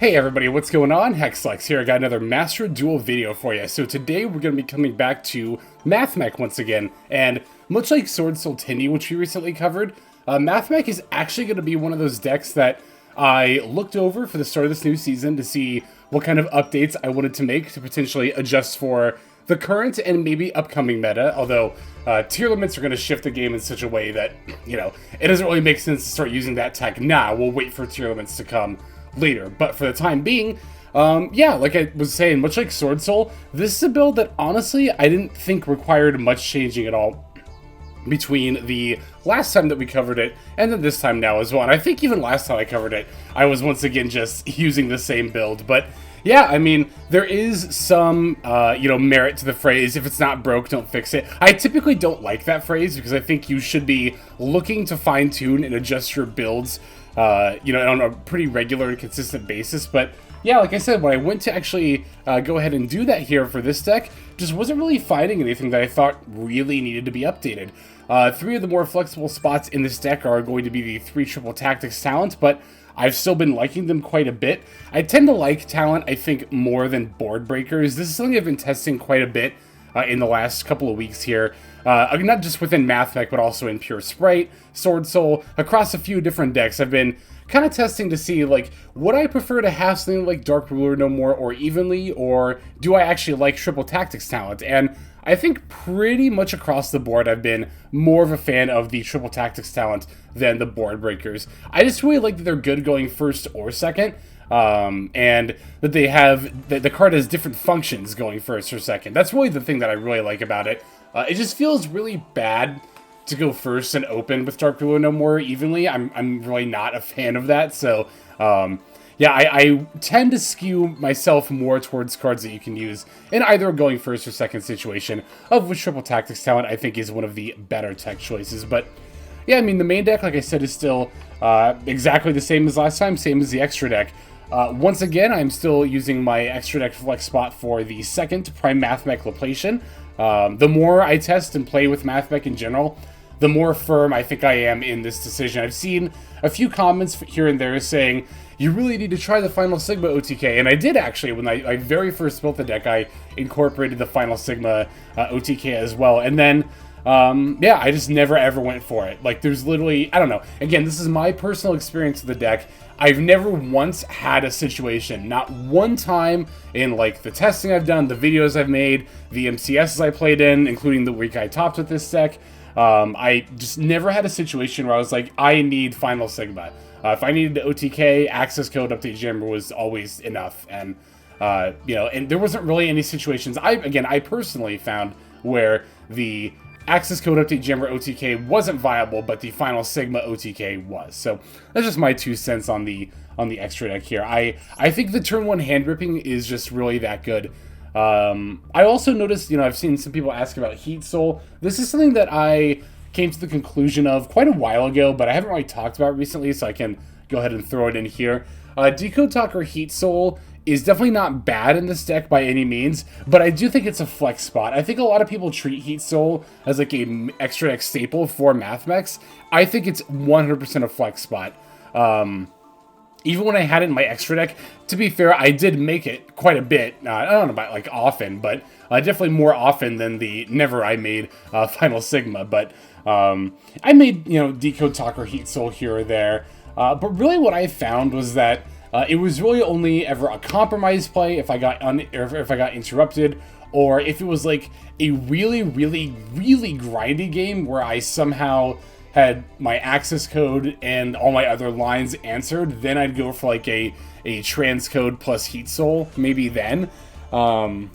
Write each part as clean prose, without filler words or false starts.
Hey everybody, what's going on? Hexlex here. I got another Master Duel video for you. So today we're going to be coming back to Mathmech once again, and much like Sword Soul Tinny, which we recently covered, Mathmech is actually going to be one of those decks that I looked over for the start of this new season to see what kind of updates I wanted to make to potentially adjust for the current and maybe upcoming meta, although tier limits are going to shift the game in such a way that, you know, it doesn't really make sense to start using that tech now. We'll wait for tier limits to come later, but for the time being, yeah, like I was saying, much like Sword Soul, this is a build that honestly I didn't think required much changing at all between the last time that we covered it and then this time now as well. And I think even last time I covered it, I was once again just using the same build. But yeah, I mean, there is some, you know, merit to the phrase, if it's not broke, don't fix it. I typically don't like that phrase because I think you should be looking to fine-tune and adjust your builds, you know, on a pretty regular and consistent basis. But yeah, like I said, when I went to actually go ahead and do that here for this deck, just wasn't really finding anything that I thought really needed to be updated. Three of the more flexible spots in this deck are going to be the 3 triple tactics talent, but I've still been liking them quite a bit. I tend to like talent, I think, more than board breakers. This is something I've been testing quite a bit in the last couple of weeks here. Not just within Mathmech, but also in Pure Sprite, Sword Soul, across a few different decks. I've been kind of testing to see, like, would I prefer to have something like Dark Ruler no more or Evenly, or do I actually like Triple Tactics talent? And I think pretty much across the board I've been more of a fan of the Triple Tactics talent than the board breakers. I just really like that they're good going first or second, and that they have, the card has different functions going first or second. That's really the thing that I really like about it. It just feels really bad to go first and open with Dark Ruler no more Evenly. I'm really not a fan of that, so yeah, I tend to skew myself more towards cards that you can use in either a going first or second situation, of which Triple Tactics talent I think is one of the better tech choices. But yeah, I mean, the main deck, like I said, is still exactly the same as last time, same as the extra deck. Once again, I'm still using my extra deck flex spot for the second Primathmech Laplacian. The more I test and play with Mathmech in general, the more firm I think I am in this decision. I've seen a few comments here and there saying, you really need to try the Final Sigma OTK, and I did actually. When I very first built the deck, I incorporated the Final Sigma OTK as well, and then yeah, I just never ever went for it. Like, there's literally, I don't know, again, this is my personal experience with the deck. I've never once had a situation, not one time in, like, the testing I've done, the videos I've made, the MCSs I played in, including the week I topped with this deck, I just never had a situation where I was like, I need Final Sigma. If I needed the OTK, Accesscode Update Jammer was always enough. And, you know, and there wasn't really any situations, I personally found where the Accesscode Update Jammer OTK wasn't viable, but the Final Sigma OTK was. So that's just my 2 cents on the extra deck here. I think the turn 1 hand ripping is just really that good. I also noticed, you know, I've seen some people ask about Heatsoul. This is something that I came to the conclusion of quite a while ago, but I haven't really talked about it recently, so I can go ahead and throw it in here. Decode Talker Heatsoul is definitely not bad in this deck by any means, but I do think it's a flex spot. I think a lot of people treat Heatsoul as like a extra deck staple for Mathmechs. I think it's 100% a flex spot. Even when I had it in my extra deck, to be fair, I did make it quite a bit. I don't know about, like, often, but definitely more often than the never I made Final Sigma. But I made, you know, Decode Talker Heatsoul here or there. But really what I found was that it was really only ever a compromise play if I got if I got interrupted, or if it was like a really, really, really grindy game where I somehow had my access code and all my other lines answered, then I'd go for like a transcode plus Heatsoul, maybe then. Then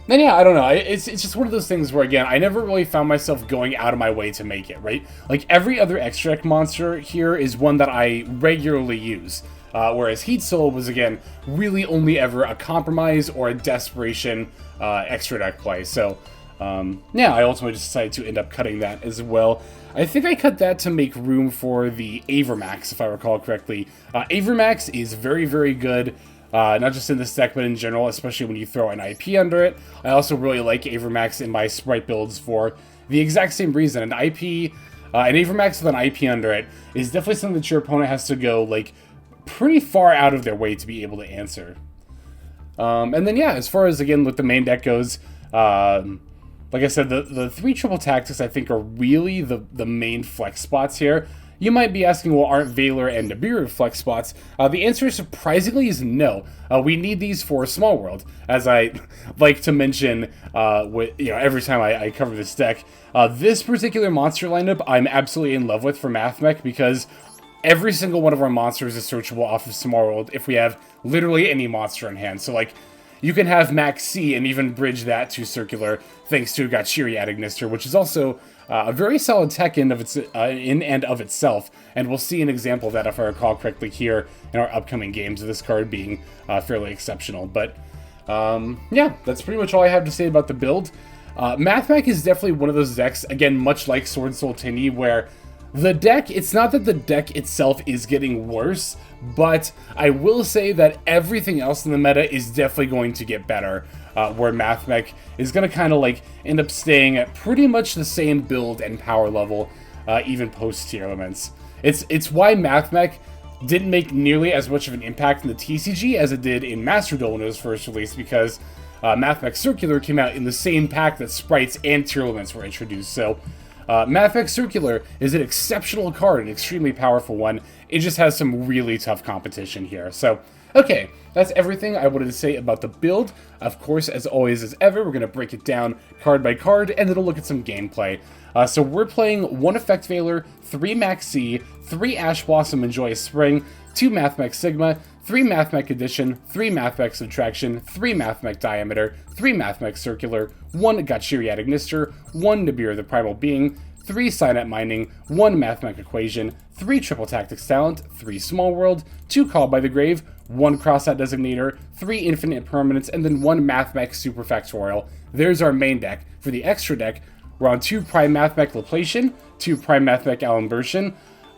yeah, I don't know, it's just one of those things where, again, I never really found myself going out of my way to make it, right? Like, every other extra deck monster here is one that I regularly use, whereas Heatsoul was, again, really only ever a compromise or a desperation extra deck play. So yeah, I ultimately just decided to end up cutting that as well. I think I cut that to make room for the Avermax, if I recall correctly. Avermax is very, very good, not just in this deck, but in general, especially when you throw an IP under it. I also really like Avermax in my Sprite builds for the exact same reason. An Avermax with an IP under it is definitely something that your opponent has to go, like, pretty far out of their way to be able to answer. And then, yeah, as far as, again, what the main deck goes, like I said, the 3 triple tactics, I think, are really the main flex spots here. You might be asking, well, aren't Valor and Nibiru flex spots? The answer, surprisingly, is no. We need these for Small World, as I like to mention every time I cover this deck. This particular monster lineup, I'm absolutely in love with for Mathmech, because every single one of our monsters is searchable off of Small World if we have literally any monster in hand. So, like, you can have Maxx and even bridge that to Circular thanks to Gatchiri adding Nister, which is also a very solid tech in and of itself. And we'll see an example of that, if I recall correctly, here in our upcoming games, of this card being fairly exceptional. But yeah, that's pretty much all I have to say about the build. Mathmech is definitely one of those decks, again, much like Sword Soul Tinny, where the deck, it's not that the deck itself is getting worse, but I will say that everything else in the meta is definitely going to get better, where Mathmech is going to kind of like end up staying at pretty much the same build and power level, even post-tier elements. It's why Mathmech didn't make nearly as much of an impact in the TCG as it did in Master Duel when it was first released, because Mathmech Circular came out in the same pack that sprites and tier elements were introduced. So Mathmech Circular is an exceptional card, an extremely powerful one. It just has some really tough competition here. So, okay, that's everything I wanted to say about the build. Of course, as always, as ever, we're going to break it down card by card, and then we'll look at some gameplay. So we're playing 1 Effect Veiler, 3 Maxx, 3 Ash Blossom and Joyous Spring, 2 Mathmech Sigma, 3 Mathmech Addition, 3 Mathmech Subtraction, 3 Mathmech Diameter, 3 Mathmech Circular, 1 Gatchiri Nister, 1 Nibiru the Primal Being, 3 Cynet Mining, 1 Mathmech Equation, 3 Triple Tactics Talent, 3 Small World, 2 Call by the Grave, 1 Crossout Designator, 3 Infinite Impermanence, and then 1 Mathmech Superfactorial. There's our main deck. For the extra deck, we're on 2 Primathmech Laplacian, 2 Primathmech Alembertain,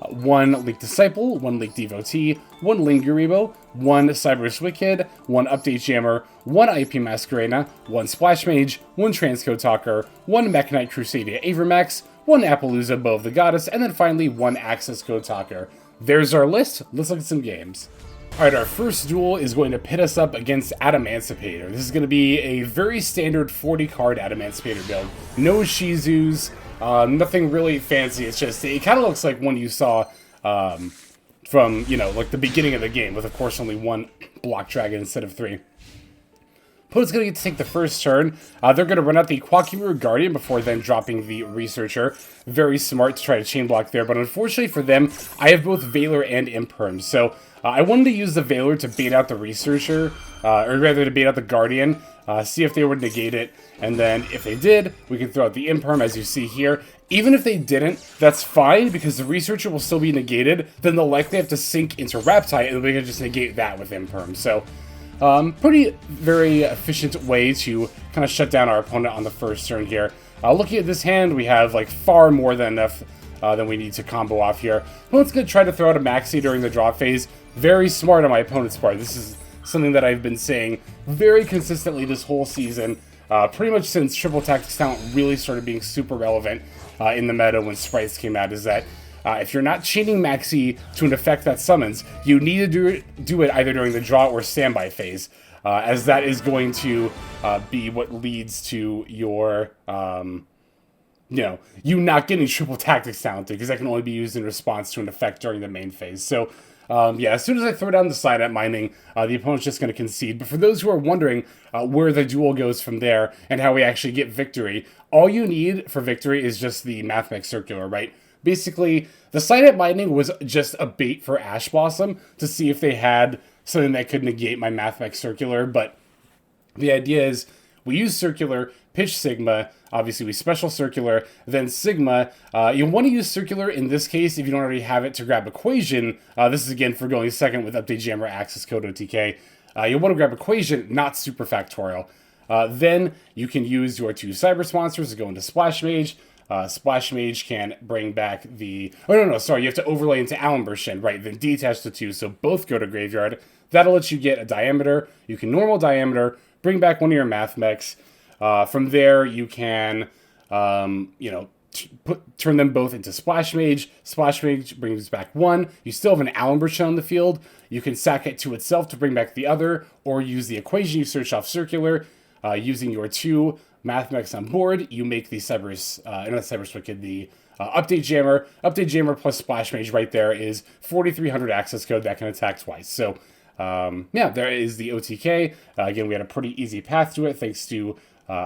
1 Link Disciple, 1 Link Devotee, 1 Linguriboh, 1 Cyberse Wicckid, 1 Update Jammer, 1 IP Masquerena, 1 Splash Mage, 1 Transcode Talker, 1 Mechanite Crusadia Avermax, 1 Apollusa Bow of the Goddess, and then finally 1 Accesscode Talker. There's our list. Let's look at some games. Alright, our first duel is going to pit us up against Adamancipator. This is going to be a very standard 40-card Adamancipator build. No Shizus, nothing really fancy. It's just, it kind of looks like one you saw from, like the beginning of the game, with, of course, only 1 block dragon instead of 3. Opponent's going to get to take the first turn. They're going to run out the Quakimu Guardian before then dropping the Researcher. Very smart to try to chain block there, but unfortunately for them, I have both Valor and Imperm. So I wanted to use the Valor to bait out the Researcher, or rather to bait out the Guardian, see if they would negate it, and then if they did, we can throw out the Imperm as you see here. Even if they didn't, that's fine, because the Researcher will still be negated, then they'll likely have to sink into Raptite, and we can just negate that with Imperm. So very efficient way to kind of shut down our opponent on the first turn here. Looking at this hand, we have like far more than enough than we need to combo off here. Opponent's going to try to throw out a Maxx during the draw phase. Very smart on my opponent's part. This is something that I've been saying very consistently this whole season, pretty much since Triple Tactics Talent really started being super relevant in the meta when Sprites came out, is that if you're not chaining Maxx to an effect that summons, you need to do it either during the draw or standby phase, as that is going to be what leads to your, you not getting Triple Tactics talented, because that can only be used in response to an effect during the main phase. So, yeah, as soon as I throw down the Cynet Mining, the opponent's just going to concede. But for those who are wondering where the duel goes from there and how we actually get victory, all you need for victory is just the Mathmech Circular, right? Basically, the Cynet Mining was just a bait for Ash Blossom to see if they had something that could negate my Mathmech Circular, but the idea is we use Circular, pitch Sigma, obviously we special Circular, then Sigma. You want to use Circular in this case if you don't already have it to grab Equation. This is again for going second with Update Jammer, Accesscode OTK. You'll want to grab Equation, not Superfactorial. Then you can use your 2 Cyberse monsters to go into Splash Mage. Splash Mage can bring back the... Oh, no, sorry, you have to overlay into Alembertain, right, then detach the 2, so both go to Graveyard. That'll let you get a Diameter. You can normal Diameter, bring back one of your Mathmechs. From there, you can, turn them both into Splash Mage. Splash Mage brings back one. You still have an Alembertain on the field. You can sack it to itself to bring back the other, or use the equation you search off Circular. Using your 2 Mathmechs on board, you make the Cyberse, not Cyberse Wicckid, the Update Jammer. Update Jammer plus Splash Mage right there is 4,300 access code that can attack twice. So, yeah, there is the OTK. Again, we had a pretty easy path to it thanks to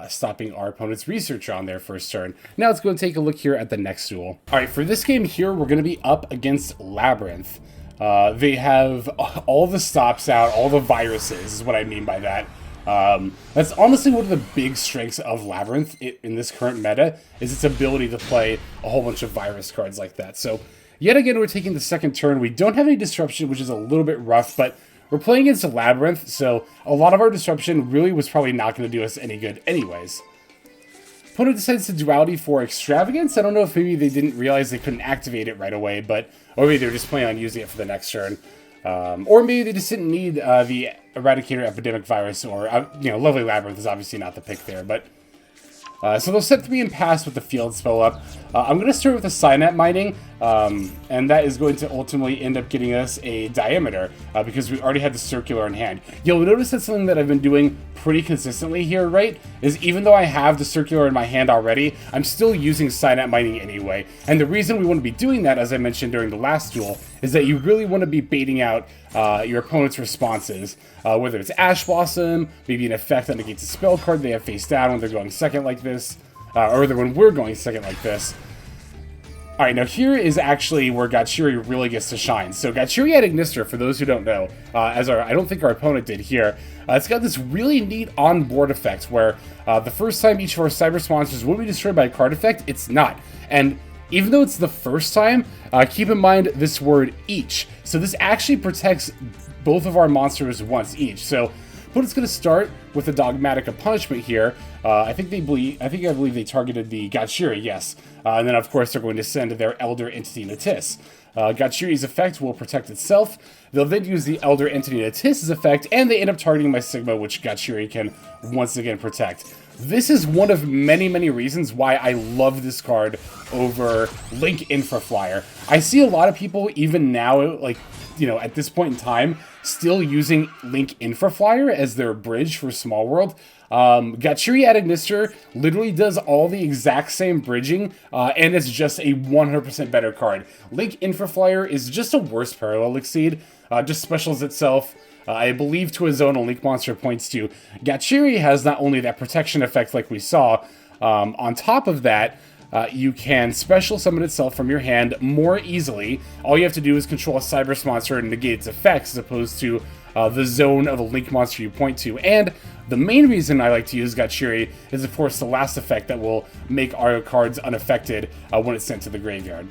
stopping our opponent's researcher on their first turn. Now let's go and take a look here at the next duel. All right, for this game here, we're going to be up against Labyrinth. They have all the stops out, all the viruses is what I mean by that. That's honestly one of the big strengths of Labyrinth in this current meta, is its ability to play a whole bunch of virus cards like that. So, yet again, we're taking the second turn. We don't have any disruption, which is a little bit rough, but we're playing against a Labyrinth, so a lot of our disruption really was probably not going to do us any good anyways. Opponent decides to duality for Extravagance. I don't know if maybe they didn't realize they couldn't activate it right away, or maybe they're just planning on using it for the next turn. Or maybe they just didn't need the Eradicator Epidemic Virus, or, Lovely Labyrinth is obviously not the pick there, but... so they'll set 3 and pass with the field spell up. I'm going to start with a Cynet Mining, and that is going to ultimately end up getting us a Diameter, because we already had the Circular in hand. You'll notice that something that I've been doing pretty consistently here, right, is even though I have the Circular in my hand already, I'm still using Cynet Mining anyway. And the reason we want to be doing that, as I mentioned during the last duel, is that you really want to be baiting out your opponent's responses, whether it's Ash Blossom, maybe an effect that negates a spell card they have face down when they're going second like this, or when we're going second like this. Alright, now here is actually where Gatchiri really gets to shine. So Gatchiri Addition, for those who don't know, I don't think our opponent did here, it's got this really neat on-board effect where the first time each of our Cyberse monsters will be destroyed by a card effect, it's not. And even though it's the first time, keep in mind this word each. So this actually protects both of our monsters once each. So opponent's going to start with a Dogmatic of Punishment here. I believe they targeted the Gatchiri, yes. And then, of course, they're going to send their Elder Entity Natis. Gatchiri's effect will protect itself. They'll then use the Elder Entity Natis' effect, and they end up targeting my Sigma, which Gatchiri can once again protect. This is one of many, many reasons why I love this card over Link Infraflyer. I see a lot of people, even now, at this point in time, still using Link Infraflyer as their bridge for Small World. Gatchiri Addition literally does all the exact same bridging, and it's just a 100% better card. Link Infraflyer is just a worse Parallel Exceed, just specials itself, I believe, to a zone a Link monster points to. Gatchiri has not only that protection effect like we saw, on top of that, you can special summon itself from your hand more easily. All you have to do is control a Cyberse monster and negate its effects, as opposed to the zone of a Link monster you point to. And the main reason I like to use Gatchiri is, of course, the last effect that will make our cards unaffected when it's sent to the graveyard.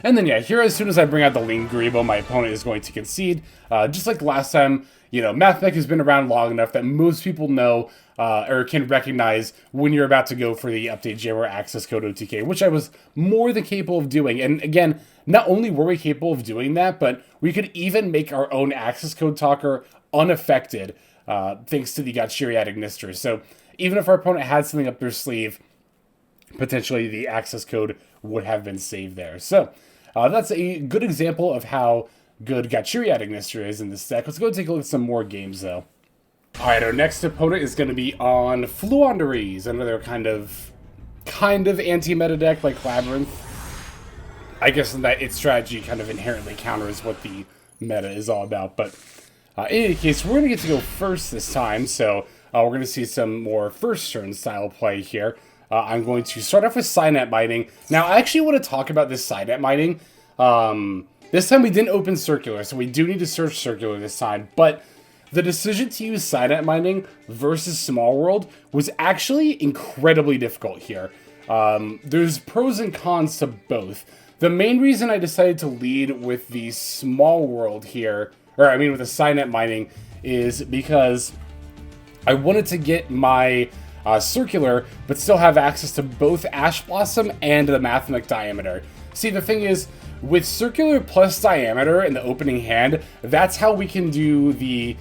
And then, yeah, here, as soon as I bring out the Linguriboh, my opponent is going to concede. Just like last time, Mathmech has been around long enough that most people know or can recognize when you're about to go for the Update Jammer Access Code OTK, which I was more than capable of doing. And again, not only were we capable of doing that, but we could even make our own Accesscode Talker unaffected, thanks to the Gatchiri Addition. So even if our opponent had something up their sleeve, potentially the access code would have been saved there. So that's a good example of how good Gatchiri Addition is in this deck. Let's go take a look at some more games, though. Alright, our next opponent is going to be on Flawnderies, another kind of anti-meta deck like Labyrinth. I guess in that its strategy kind of inherently counters what the meta is all about. But in any case, we're going to get to go first this time, so we're going to see some more first turn style play here. I'm going to start off with Cynet Mining. Now, I actually want to talk about this Cynet Mining. This time we didn't open Circular, so we do need to search Circular this time, but the decision to use Cynet Mining versus Small World was actually incredibly difficult here. There's pros and cons to both. The main reason I decided to lead with the Small World here, with the Cynet Mining, is because I wanted to get my Circular, but still have access to both Ash Blossom and the Mathmech Diameter. See, the thing is, with Circular plus Diameter in the opening hand, that's how we can do the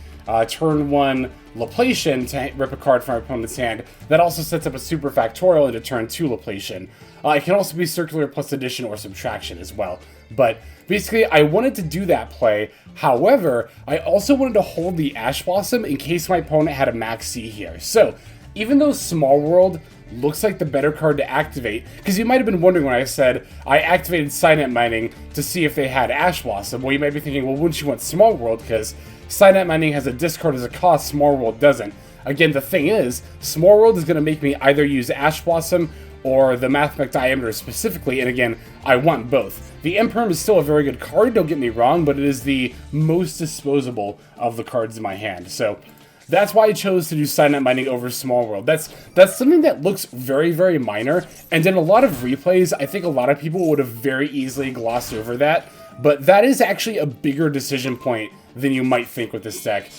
turn 1 Laplacian to rip a card from my opponent's hand. That also sets up a Superfactorial into turn 2 Laplacian. It can also be Circular plus Addition or Subtraction as well. But basically, I wanted to do that play. However, I also wanted to hold the Ash Blossom in case my opponent had a Maxx C here. So, even though Small World looks like the better card to activate, because you might have been wondering when I said I activated Cynet Mining to see if they had Ash Blossom. Well, you might be thinking, well, wouldn't you want Small World? Because Cynet Mining has a discard as a cost, Small World doesn't. Again, the thing is, Small World is going to make me either use Ash Blossom or the Mathmech Diameter specifically, and again, I want both. The Imperm is still a very good card, don't get me wrong, but it is the most disposable of the cards in my hand. So that's why I chose to do Cynet Mining over Small World. That's something that looks very, very minor, and in a lot of replays, I think a lot of people would have very easily glossed over that, but that is actually a bigger decision point than you might think with this deck.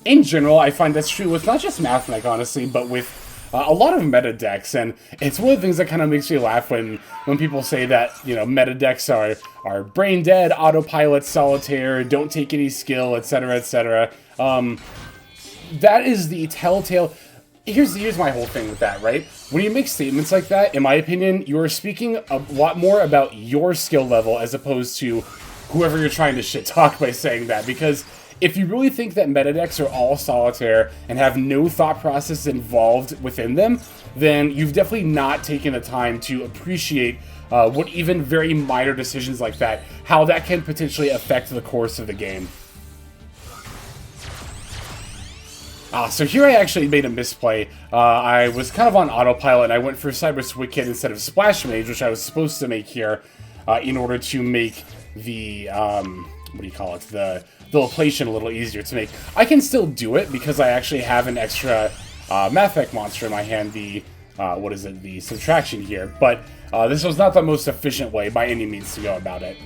In general, I find that's true with not just Mathmech, honestly, but with a lot of meta decks, and it's one of the things that kind of makes me laugh when people say that, you know, meta decks are brain dead, autopilot, solitaire, don't take any skill, etc., etc. That is the telltale. Here's my whole thing with that, right? When you make statements like that, in my opinion, you are speaking a lot more about your skill level as opposed to whoever you're trying to shit talk by saying that, because if you really think that meta decks are all solitaire and have no thought process involved within them, then you've definitely not taken the time to appreciate what even very minor decisions like that, how that can potentially affect the course of the game. So here I actually made a misplay. I was kind of on autopilot and I went for Cyberse Wicckid instead of Splash Mage, which I was supposed to make here in order to make the, what do you call it, the Laplacian a little easier to make. I can still do it because I actually have an extra Mathmech monster in my hand, the, the Subtraction here, but this was not the most efficient way by any means to go about it.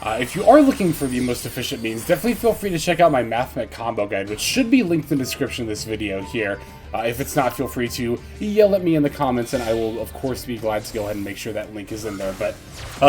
If you are looking for the most efficient means, definitely feel free to check out my Mathmech combo guide, which should be linked in the description of this video here. If it's not, feel free to yell at me in the comments, and I will, of course, be glad to go ahead and make sure that link is in there. But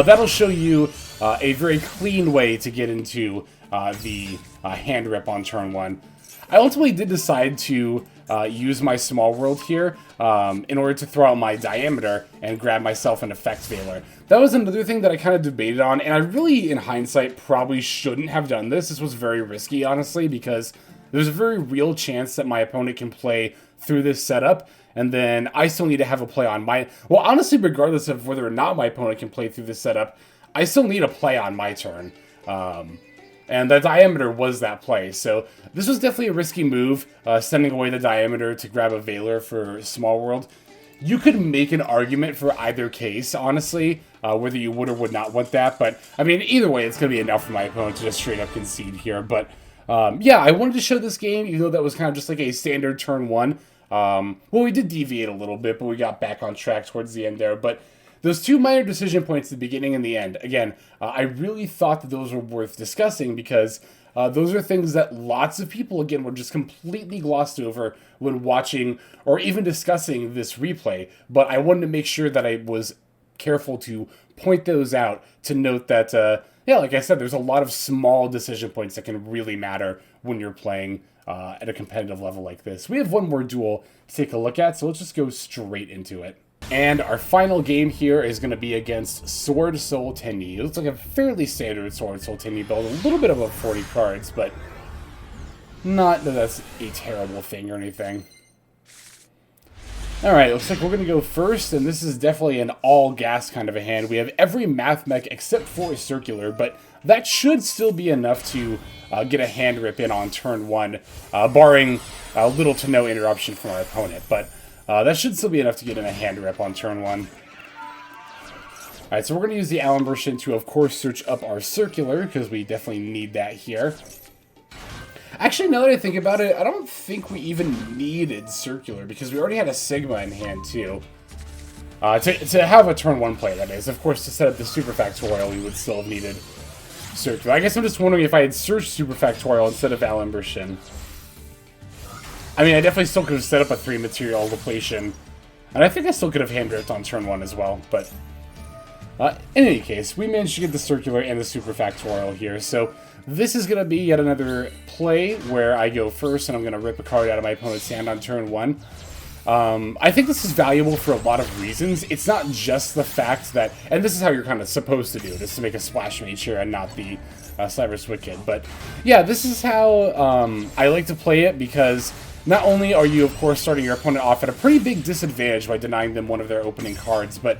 that'll show you a very clean way to get into the hand rip on turn 1. I ultimately did decide to use my Small World here in order to throw out my Diameter and grab myself an Effect Veiler. That was another thing that I kind of debated on, and I really, in hindsight, probably shouldn't have done this. This was very risky, honestly, because there's a very real chance that my opponent can play through this setup, and then I still need to have a play on my... Well, honestly, regardless of whether or not my opponent can play through this setup, I still need a play on my turn. And the Diameter was that play, so this was definitely a risky move, sending away the Diameter to grab a Veiler for Small World. You could make an argument for either case, honestly, whether you would or would not want that, but, I mean, either way, it's going to be enough for my opponent to just straight up concede here, but, yeah, I wanted to show this game, even though that was kind of just like a standard turn 1. Well, we did deviate a little bit, but we got back on track towards the end there, but those two minor decision points at the beginning and the end, again, I really thought that those were worth discussing because those are things that lots of people, again, were just completely glossed over when watching or even discussing this replay. But I wanted to make sure that I was careful to point those out to note that, yeah, like I said, there's a lot of small decision points that can really matter when you're playing at a competitive level like this. We have one more duel to take a look at, so let's just go straight into it. And our final game here is going to be against Sword Soul Tenyi. It looks like a fairly standard Sword Soul Tenyi build. A little bit above 40 cards, but not that that's a terrible thing or anything. Alright, looks like we're going to go first, and this is definitely an all-gas kind of a hand. We have every Mathmech except for a Circular, but that should still be enough to get a hand rip in on turn 1, barring little to no interruption from our opponent. But that should still be enough to get in a hand rip on turn 1. Alright, so we're going to use the Alembertain to, of course, search up our Circular, because we definitely need that here. Actually, now that I think about it, I don't think we even needed Circular, because we already had a Sigma in hand, too. To have a turn 1 play, that is. Of course, to set up the Superfactorial, we would still have needed Circular. I guess I'm just wondering if I had searched Superfactorial instead of Alembertain. I mean, I definitely still could have set up a 3-material Laplacian, and I think I still could have hand-ripped on turn 1 as well, but in any case, we managed to get the Circular and the Superfactorial here, so this is going to be yet another play where I go first and I'm going to rip a card out of my opponent's hand on turn 1. I think this is valuable for a lot of reasons. It's not just the fact that, and this is how you're kind of supposed to do it, is to make a Splash Mage here and not the Cyberse Wicckid. But yeah, this is how I like to play it, because not only are you, of course, starting your opponent off at a pretty big disadvantage by denying them one of their opening cards, but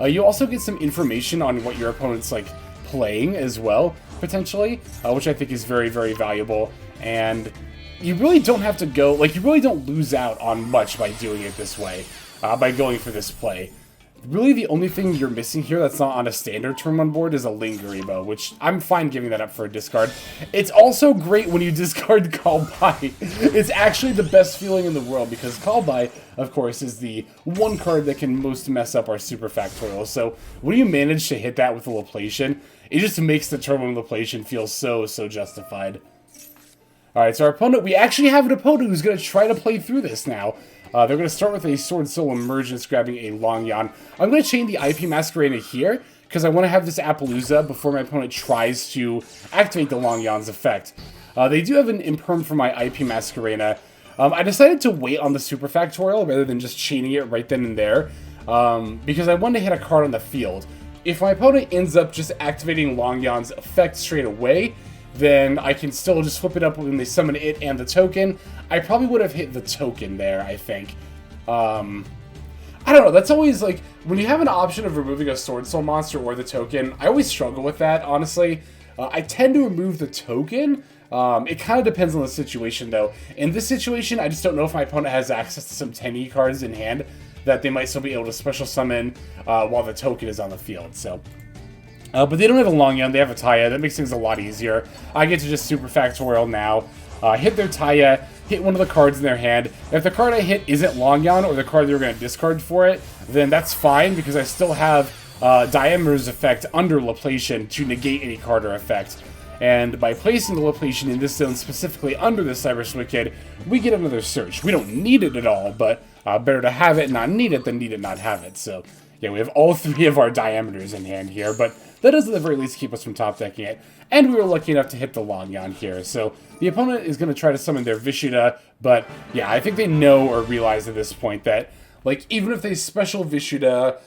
you also get some information on what your opponent's like playing as well, potentially, which I think is very, very valuable. And you really don't have to go, like, you really don't lose out on much by doing it this way, by going for this play. Really, the only thing you're missing here that's not on a standard turn 1 board is a Linguriboh, which I'm fine giving that up for a discard. It's also great when you discard Call By. It's actually the best feeling in the world, because Call By, of course, is the one card that can most mess up our Superfactorial. So when you manage to hit that with a Laplacian, it just makes the turn 1 Laplacian feel so, so justified. Alright, so our opponent, we actually have an opponent who's going to try to play through this now. They're going to start with a Sword Soul Emergence, grabbing a Long Yawn. I'm going to chain the IP Masquerena here, because I want to have this Apollusa before my opponent tries to activate the Long Yawn's effect. They do have an Imperm for my IP Masquerena. I decided to wait on the Superfactorial rather than just chaining it right then and there, because I wanted to hit a card on the field. If my opponent ends up just activating Long Yawn's effect straight away, then I can still just flip it up when they summon it and the token. I probably would have hit the token there, I think. I don't know, that's always, like, when you have an option of removing a Sword Soul monster or the token, I always struggle with that, honestly. I tend to remove the token. It kind of depends on the situation, though. In this situation, I just don't know if my opponent has access to some 10E cards in hand that they might still be able to special summon while the token is on the field, so... but they don't have a Long Yawn, they have a Taya. That makes things a lot easier. I get to just Superfactorial now, hit their Taya, hit one of the cards in their hand. If the card I hit isn't Long Yawn, or the card they're going to discard for it, then that's fine, because I still have Diameter's effect under Laplacian to negate any card or effect. And by placing the Laplacian in this zone, specifically under the Cyberse Wicckid, we get another search. We don't need it at all, but better to have it and not need it than need it not have it. So, yeah, we have all 3 of our Diameters in hand here, but that does at the very least keep us from top decking it. And we were lucky enough to hit the Long Yawn here. So the opponent is going to try to summon their Vishuddha, but yeah, I think they know or realize at this point that, like, even if they special Vishuddha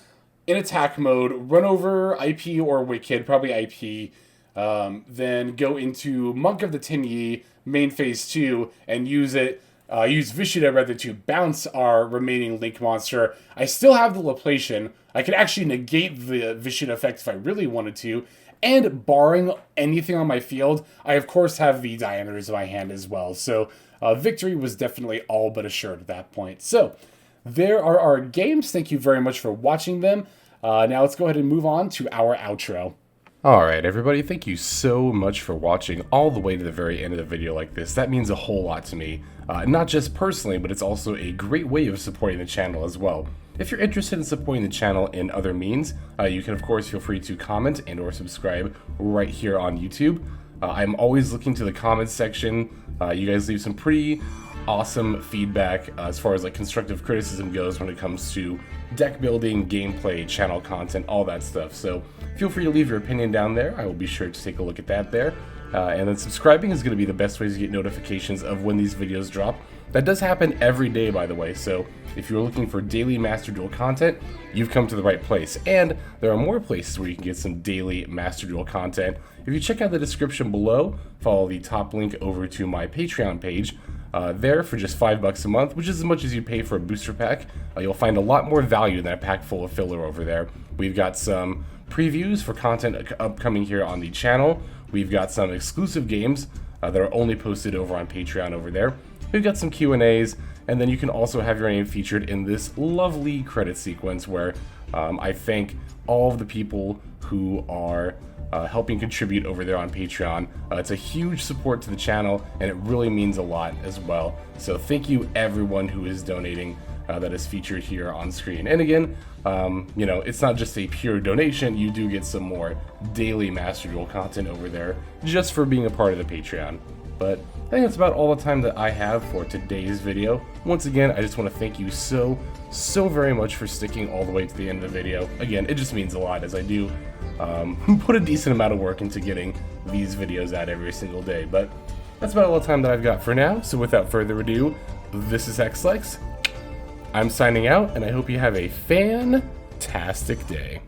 in attack mode, run over IP or Wicckid, probably IP, then go into Monk of the Tenyi, main phase 2, and use Vishuddha rather to bounce our remaining Link monster. I still have the Laplacian. I could actually negate the Vishuddha effect if I really wanted to. And barring anything on my field, I of course have the Diameters in my hand as well. So victory was definitely all but assured at that point. So there are our games. Thank you very much for watching them. Now let's go ahead and move on to our outro. Alright everybody, thank you so much for watching all the way to the very end of the video like this. That means a whole lot to me. Not just personally, but it's also a great way of supporting the channel as well. If you're interested in supporting the channel in other means, you can of course feel free to comment and or subscribe right here on YouTube. I'm always looking to the comments section. You guys leave some pretty awesome feedback as far as like constructive criticism goes when it comes to deck building, gameplay, channel content, all that stuff. So feel free to leave your opinion down there. I will be sure to take a look at that there. And then subscribing is going to be the best way to get notifications of when these videos drop. That does happen every day, by the way, so if you're looking for daily Master Duel content, you've come to the right place. And there are more places where you can get some daily Master Duel content. If you check out the description below, follow the top link over to my Patreon page. There, for just $5 a month, which is as much as you pay for a booster pack, you'll find a lot more value than a pack full of filler over there. We've got some previews for content upcoming here on the channel. We've got some exclusive games that are only posted over on Patreon over there. We've got some Q&As, and then you can also have your name featured in this lovely credit sequence where I thank all of the people who are helping contribute over there on Patreon. It's a huge support to the channel, and it really means a lot as well. So thank you everyone who is donating that is featured here on screen. And again, you know, it's not just a pure donation, you do get some more daily Master Duel content over there just for being a part of the Patreon. But I think that's about all the time that I have for today's video. Once again, I just want to thank you so very much for sticking all the way to the end of the video. Again, it just means a lot, as I do put a decent amount of work into getting these videos out every single day. But that's about all the time that I've got for now, so without further ado, this is Xlex. I'm signing out, and I hope you have a fantastic day.